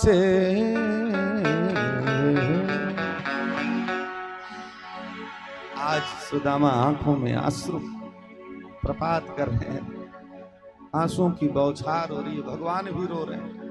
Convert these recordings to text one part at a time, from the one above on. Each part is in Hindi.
से। आज सुदामा आंखों में आंसू प्रपात कर रहे हैं, आंसुओं की बौछार हो रही है, भगवान भी रो रहे हैं।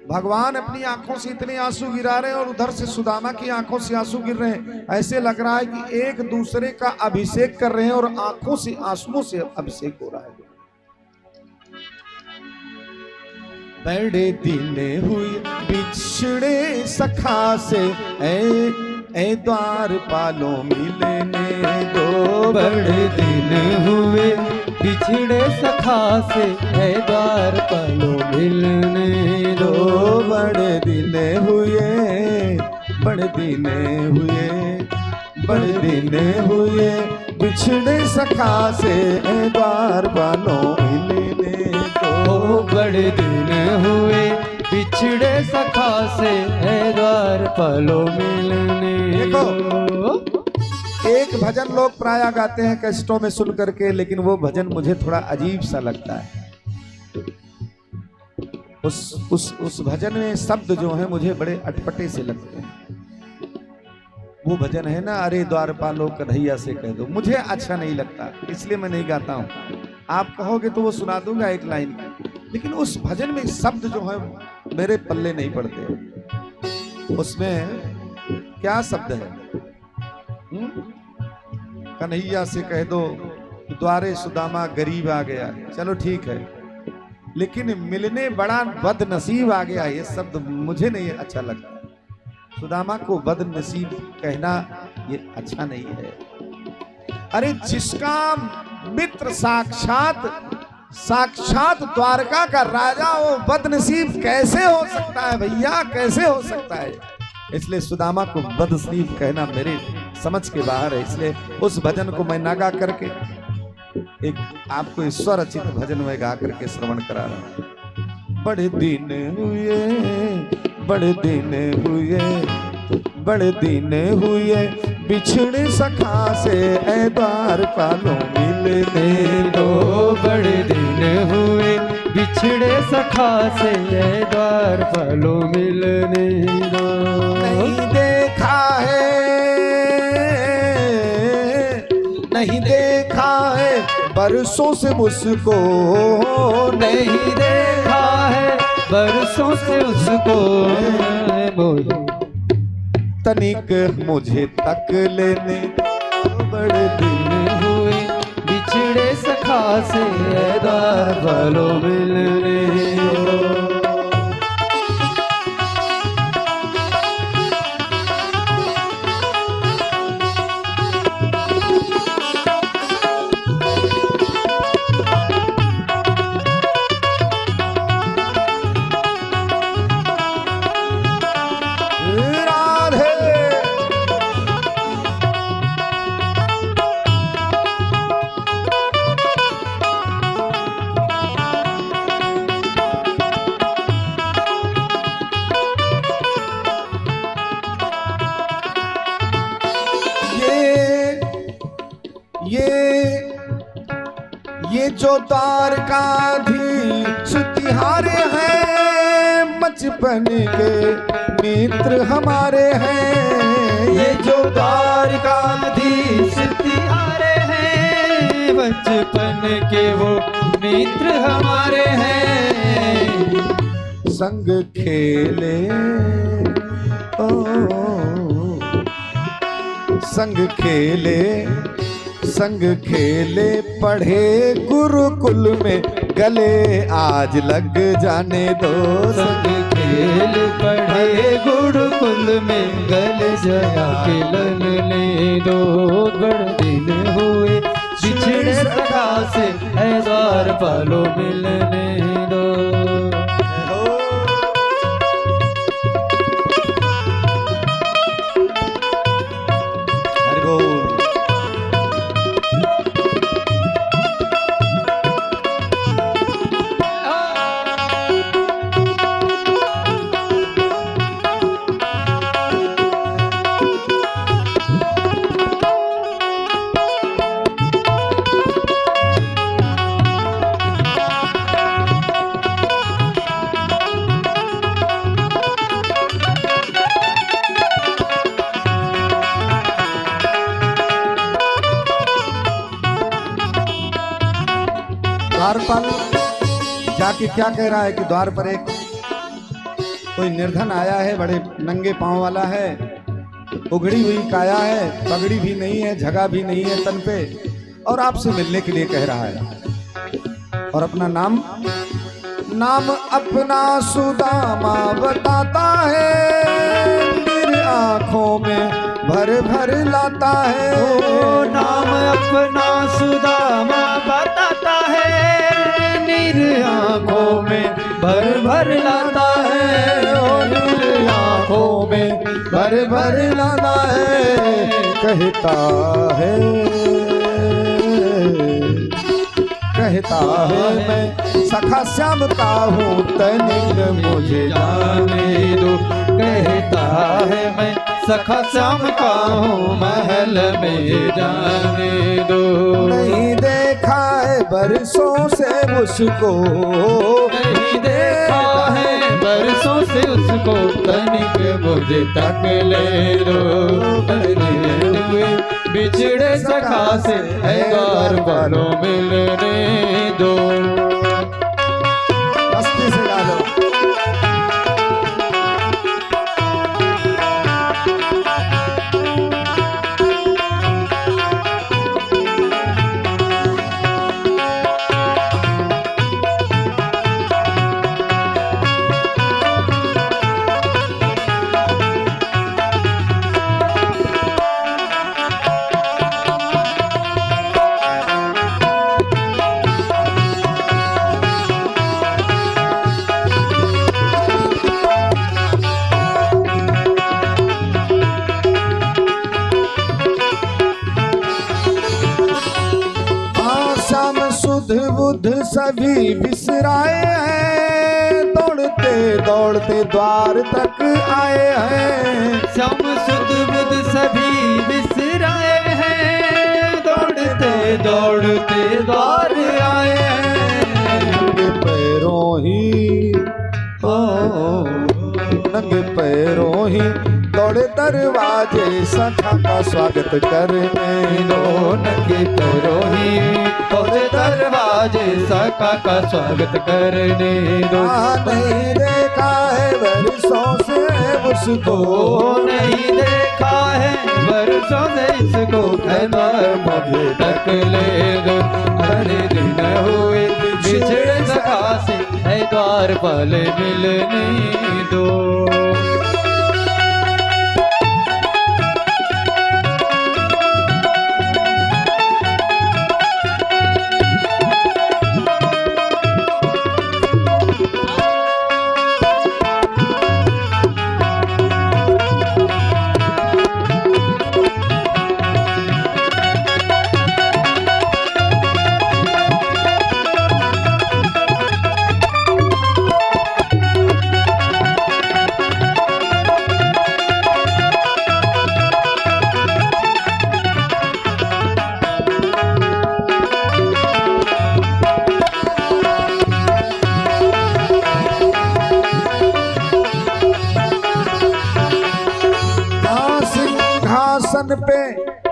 भगवान अपनी आंखों से इतने आंसू गिरा रहे हैं और उधर से सुदामा की आंखों से आंसू गिर रहे हैं। ऐसे लग रहा है कि एक दूसरे का अभिषेक कर रहे हैं और आंखों से आंसुओं से अभिषेक हो रहा है। बड़े दिन हुए बिछड़े सखा से, ए द्वारपालो मिलने दो। बड़े दिन हुए बिछड़े सखा से, ए द्वारपालो मिलने दो। बड़े दिन हुए, बड़े दिन हुए, बड़े दिन हुए बिछड़े सखा से, ए द्वारपालो मिलने दो। बड़े दिन हुए बिछड़े सखा से, ए द्वारपालो मिलने दो। एक भजन लोग प्राय गाते हैं कैसेटों में सुन करके, लेकिन वो भजन मुझे थोड़ा अजीब सा लगता है। उस भजन में शब्द जो है मुझे बड़े अटपटे से लगते हैं। वो भजन है ना, अरे द्वारपालो कन्हैया से कह दो, मुझे अच्छा नहीं लगता, इसलिए मैं नहीं गाता हूँ। आप कहोगे तो वो सुना दूंगा एक लाइन, लेकिन उस भजन में शब्द जो है मेरे पल्ले नहीं पड़ते। उसमें क्या शब्द है? कन्हैया से कह दो, द्वारे सुदामा गरीब आ गया, चलो ठीक है, लेकिन मिलने बड़ा बदनसीब आ गया, ये शब्द मुझे नहीं अच्छा लगता। सुदामा को बदनसीब कहना ये अच्छा नहीं है। अरे जिसका मित्र साक्षात द्वारका का राजा, वो बदनसीब कैसे हो सकता है भैया, कैसे हो सकता है? इसलिए सुदामा को बदनसीब कहना मेरे समझ के बाहर है। इसलिए उस भजन को मैं ना गा करके एक आपको स्वर रचित भजन में गा करके श्रवण करा रहा हूं। बड़े दिन हुए, बड़े दिन हुए, बड़े दिन हुए बिछड़े सखा से, ए द्वारपालो मिलने दो। बड़े दिन हुए बिछड़े सखा से, ए द्वारपालो मिलने दो। नहीं देखा है, नहीं देखा है बरसों से मुझको, नहीं देखा है बरसों से उसको। तनिक मुझे तक लेने, बड़े दिन हुए बिछड़े सखा से, ए द्वारपालो मिलने दो। ये जो द्वारकाधीश तिहारे हैं, बचपन के मित्र हमारे हैं। ये जो द्वारकाधीश तिहारे हैं, बचपन के वो मित्र हमारे हैं। संग खेले ओ, संग खेले, संग खेले पढ़े गुरुकुल में, गले आज लग जाने दो। संग खेल पढ़े गुरुकुल में, गले जया के लगने दो। बड़े दिन हुए बिछड़े सखा से, ए द्वारपालो मिलने दो। डाकी क्या कह रहा है कि द्वार पर एक कोई निर्धन आया है, बड़े नंगे पांव वाला है, उघड़ी हुई काया है, पगड़ी भी नहीं है, झगा भी नहीं है तन पे, और आपसे मिलने के लिए कह रहा है। और अपना नाम अपना सुदामा बताता है, मेरी आंखों में भर भर लाता है। ओ नाम अपना सुदामा बताता है, नीर आंखों में भर भर लाता है। ओ नीर आंखों में भर भर लाता है। कहता है मैं सखा श्याम का हूँ, तनिक मुझे जाने दो। कहता है मैं सखा श्याम का हूँ, महल में जाने दो। नहीं देखा है बरसों से मुझको, नहीं देखा है बरसों से उसको, तनिक मुझे तक ले दो। बिछड़े सखा से है द्वार वालों मिलने दो। मस्ती से गा लो। बुद्ध सभी बिसराए हैं, दौड़ते दौड़ते द्वार तक आए हैं। श्याम सुध बुद्ध सभी बिसराए हैं, दौड़ते दौड़ते द्वार आए हैं। नंगे पैरों ही नंगे पैरों ही दौड़े दरवाजे, सखा का स्वागत करने दो। नंगे पैरों ही दौड़े दरवाजे, सखा का स्वागत करने दो। नहीं देखा है बरसों से उसको, नहीं देखा है बरसों से इसको, मुझे तक ले दो। अरे दिन हुए बिछड़े सखा से, है द्वार वाले मिलने दो।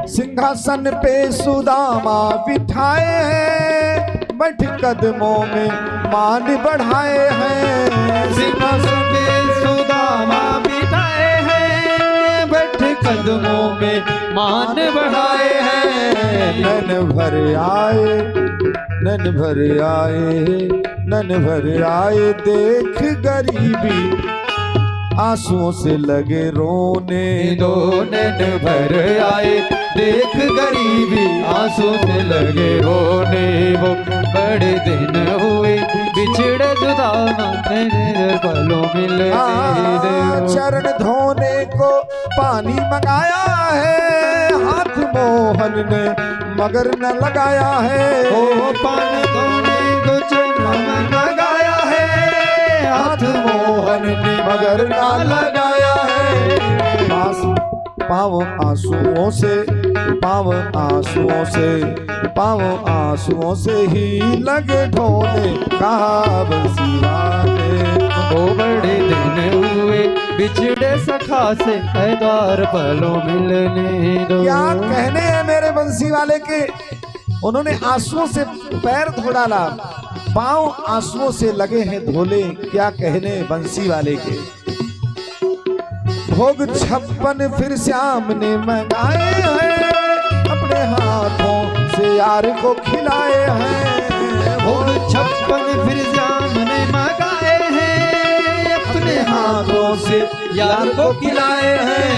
सिंहासन पे सुदामा बिठाए हैं, बैठ कदमों में मान बढ़ाए हैं। सिंहासन पे सुदामा बिठाए हैं, बैठ कदमों में मान बढ़ाए हैं। नन भर आए नन भर आए नन भर आए, देख गरीबी आंसुओं से लगे रोने दो। नैन भर आए देख गरीबी, आंसू से लगे रोने। वो बड़े दिन हुए बिछड़े सुदामा, तेरे पलों मिलने दो। चरण धोने को पानी मंगाया है, हाथ मोहन ने मगर न लगाया है। ओ पानी धोने को चरण मंगाया है, हाथ मोहन ने मगर ना लगाया है। पाँव आंसुओं से पाँव आंसुओं से ही लगे ढोने, कहा बंसी वाले। ओ बड़े दिन हुए बिछड़े सखा से, है द्वार पलों मिलने दो। क्या कहने हैं मेरे बंसी वाले के। उन्होंने आंसुओं से पैर धो डाला, पांव आंसुओं से लगे हैं धोले, क्या कहने बंसी वाले के। भोग 56 फिर श्याम ने मंगाए हैं, अपने हाथों से यार को खिलाए हैं। भोग 56 फिर श्याम ने मंगाए हैं, अपने हाथों से यार को खिलाए हैं।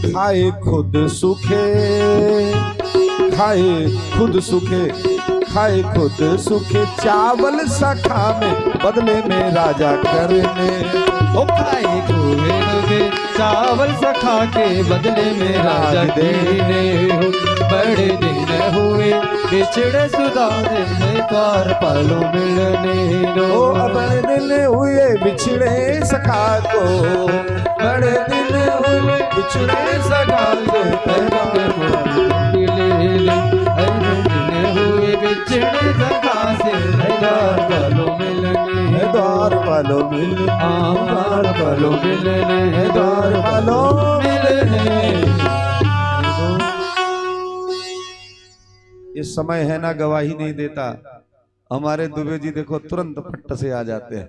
खाए खुद सूखे, खाए खुद सूखे, खाए खुद सूखे चावल सखा में, बदले में राजा करने। ओ खाए खुद चावल सखा के, बदले में राजा देने। बड़े दिन हुए बिछड़े सुधारे, द्वार पालो मिलने दो। बड़े दिन हुए बिछड़े सखा को, बड़े दिन हुए बिछड़े सखा को। बिछड़े सखा से द्वार पालो मिलने, द्वार पालो मिलने, द्वार पालो मिलने, द्वार पालो मिलने। ये समय है ना गवाही नहीं देता। हमारे दुबे जी देखो तुरंत पट्ट से आ जाते हैं।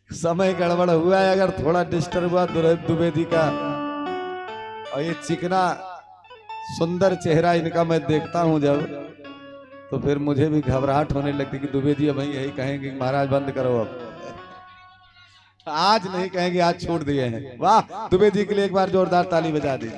समय गड़बड़ हुआ है, अगर थोड़ा डिस्टर्ब हुआ दुबे जी का, और ये चिकना सुंदर चेहरा इनका मैं देखता हूं जब, तो फिर मुझे भी घबराहट होने लगती कि दुबे जी अब यही कहेंगे महाराज बंद करो अब। आज नहीं कहेंगे, आज छोड़ दिए हैं। वाह, दुबे जी के लिए एक बार जोरदार ताली बजा दीजिए।